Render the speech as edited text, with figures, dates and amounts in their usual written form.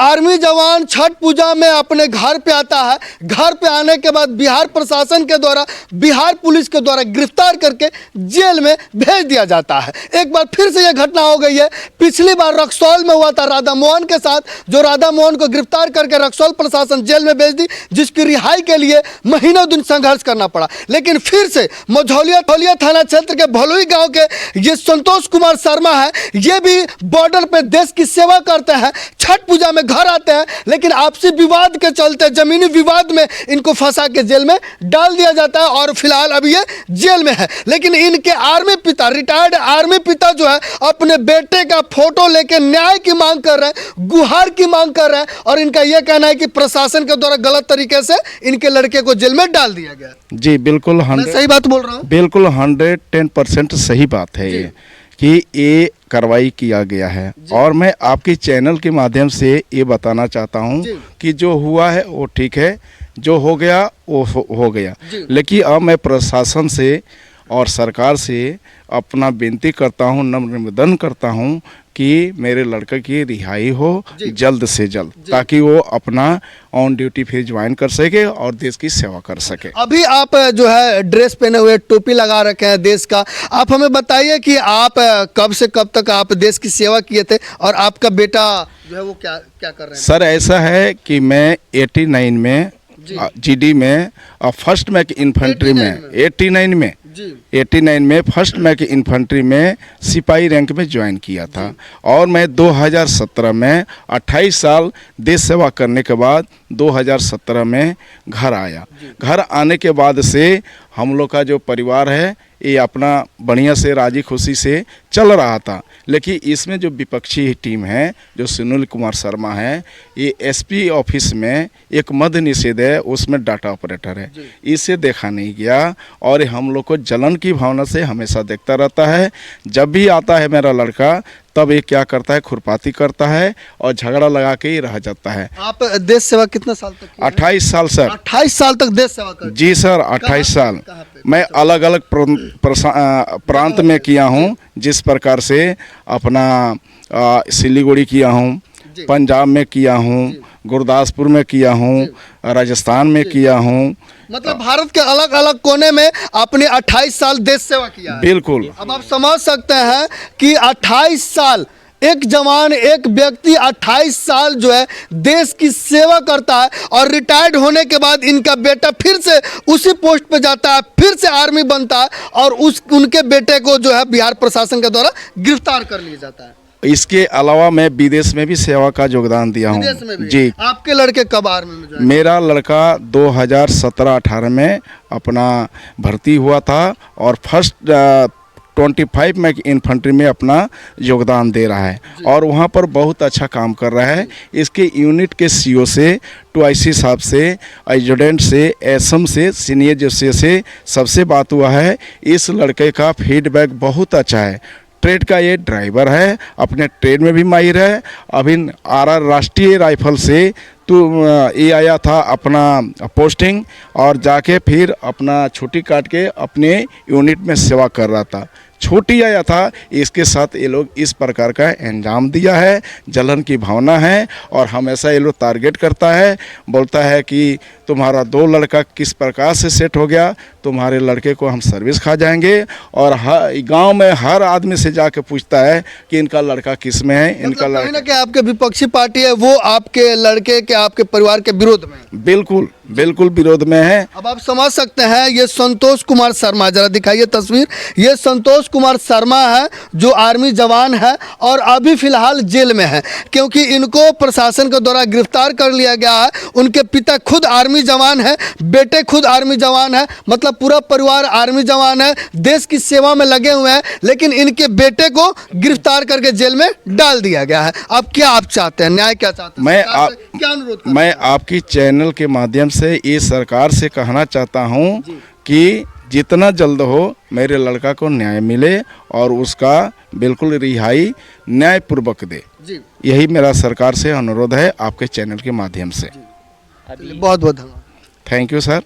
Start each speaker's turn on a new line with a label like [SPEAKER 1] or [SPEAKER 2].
[SPEAKER 1] Army जवान छठ पूजा में अपने घर पे आता है। घर पे आने के बाद बिहार प्रशासन के द्वारा, बिहार पुलिस के द्वारा गिरफ्तार करके जेल में भेज दिया जाता है। एक बार फिर से यह घटना हो गई है। पिछली बार रक्सौल में हुआ था राधा मोहन के साथ, जो राधा मोहन को गिरफ्तार करके रक्सौल प्रशासन जेल में भेज दी, जिसकी रिहाई के लिए महीनों दिन संघर्ष करना पड़ा। लेकिन फिर से मझौलिया थाना क्षेत्र के भलुई गाँव के ये संतोष कुमार शर्मा है, ये भी बॉर्डर पे देश की सेवा करते हैं। छठ पूजा में घर आते हैं, लेकिन आपसी विवाद के चलते, जमीनी विवाद में इनको फंसा के जेल में डाल दिया जाता है और फिलहाल अभी ये जेल में है। लेकिन इनके आर्मी पिता, रिटायर्ड आर्मी पिता जो है, अपने बेटे का फोटो लेके न्याय की मांग कर रहे हैं, गुहार की मांग कर रहे हैं। और इनका यह कहना है कि प्रशासन के द्वारा गलत तरीके से इनके लड़के को जेल में डाल दिया गया।
[SPEAKER 2] जी बिल्कुल,
[SPEAKER 1] सही बात बोल रहा हूँ?
[SPEAKER 2] बिल्कुल 110% सही बात है ये कि ये कार्रवाई किया गया है। और मैं आपके चैनल के माध्यम से ये बताना चाहता हूँ कि जो हुआ है वो ठीक है, जो हो गया वो हो गया। लेकिन अब मैं प्रशासन से और सरकार से अपना विनती करता हूँ, नम्र निवेदन करता हूँ कि मेरे लड़के की रिहाई हो जल्द से जल्द, ताकि वो अपना ऑन ड्यूटी फिर ज्वाइन कर सके और देश की सेवा कर सके।
[SPEAKER 1] अभी आप जो है ड्रेस पहने हुए, टोपी लगा रखे हैं देश का, आप हमें बताइए कि आप कब से कब तक आप देश की सेवा किए थे और आपका बेटा जो है वो क्या क्या कर रहे हैं?
[SPEAKER 2] सर ऐसा है कि मैं 89 में जीडी में फर्स्ट मैक इन्फेंट्री में 89 में फर्स्ट मैक इन्फेंट्री में सिपाही रैंक में ज्वाइन किया था। और मैं 2017 में 28 साल देश सेवा करने के बाद 2017 में घर आया। घर आने के बाद से हम लोग का जो परिवार है ये अपना बढ़िया से राजी खुशी से चल रहा था। लेकिन इसमें जो विपक्षी टीम है, जो सुनील कुमार शर्मा है, ये एसपी ऑफिस में एक मद्य निषेध है, उसमें डाटा ऑपरेटर है, इसे देखा नहीं गया। और हम लोग को जलन की भावना से हमेशा देखता रहता है। जब भी आता है मेरा लड़का, तब ये क्या करता है, खुरपाती करता है और झगड़ा लगा के ही रह जाता है।
[SPEAKER 1] आप देश सेवा कितना साल तक किए?
[SPEAKER 2] 28 साल सर।
[SPEAKER 1] 28 साल तक देश सेवा कर?
[SPEAKER 2] जी सर, 28 साल। मैं अलग अलग प्रांत में किया हूँ, जिस प्रकार से अपना सिलीगुड़ी किया हूँ, पंजाब में किया हूँ, गुरदासपुर में किया हूँ, राजस्थान में किया हूँ।
[SPEAKER 1] मतलब भारत के अलग अलग कोने में आपने 28 साल देश सेवा किया है।
[SPEAKER 2] बिल्कुल।
[SPEAKER 1] अब आप समझ सकते हैं कि 28 साल एक जवान, एक व्यक्ति 28 साल जो है देश की सेवा करता है और रिटायर्ड होने के बाद इनका बेटा फिर से उसी पोस्ट पे जाता है, फिर से आर्मी बनता है और उनके बेटे को जो है बिहार प्रशासन के द्वारा गिरफ्तार कर लिया जाता है।
[SPEAKER 2] इसके अलावा मैं विदेश में भी सेवा का योगदान दिया हूँ। जी।
[SPEAKER 1] आपके लड़के कब आर्मी में ज्वाइन?
[SPEAKER 2] मेरा लड़का 2017-18 में अपना भर्ती हुआ था और फर्स्ट 25 में इन्फेंट्री में अपना योगदान दे रहा है और वहाँ पर बहुत अच्छा काम कर रहा है। इसके यूनिट के सीओ से, टूआईसी साहब से, एजुडेंट से, एसएम से, सीनियर जस्टिस से सबसे बात हुआ है। इस लड़के का फीडबैक बहुत अच्छा है। ट्रेड का ये ड्राइवर है, अपने ट्रेड में भी माहिर है। अभी आरआर राष्ट्रीय राइफल से ये आया था अपना पोस्टिंग और जाके फिर अपना छुट्टी काट के अपने यूनिट में सेवा कर रहा था। छुट्टी आया था, इसके साथ ये लोग इस प्रकार का अंजाम दिया है। जलन की भावना है और हमेशा ये लोग टारगेट करता है, बोलता है कि तुम्हारा 2 लड़का किस प्रकार से सेट हो गया, तुम्हारे लड़के को हम सर्विस खा जाएंगे। और गांव में हर आदमी से जाके पूछता है कि इनका लड़का किस में है, इनका लड़का।
[SPEAKER 1] कि आपके विपक्षी पार्टी है वो आपके लड़के के, आपके परिवार के विरोध में?
[SPEAKER 2] बिल्कुल बिल्कुल विरोध में है।
[SPEAKER 1] अब आप समझ सकते हैं, ये संतोष कुमार शर्मा, जरा दिखाइए तस्वीर। ये संतोष कुमार शर्मा है जो आर्मी जवान है और अभी फिलहाल जेल में है, क्योंकि इनको प्रशासन के द्वारा गिरफ्तार कर लिया गया है। उनके पिता खुद आर्मी जवान है, बेटे खुद आर्मी जवान है, मतलब पूरा परिवार आर्मी जवान है, देश की सेवा में लगे हुए हैं। लेकिन इनके बेटे को गिरफ्तार करके जेल में डाल दिया गया है। अब क्या आप चाहते हैं, न्याय क्या चाहते हैं? क्या अनुरोध?
[SPEAKER 2] मैं आपकी चैनल के माध्यम से ये सरकार से कहना चाहता हूँ कि जितना जल्द हो मेरे लड़का को न्याय मिले और उसका बिल्कुल रिहाई न्यायपूर्वक दे। यही मेरा सरकार से अनुरोध है आपके चैनल के माध्यम से।
[SPEAKER 1] बहुत बहुत धन्यवाद।
[SPEAKER 2] Thank you sir.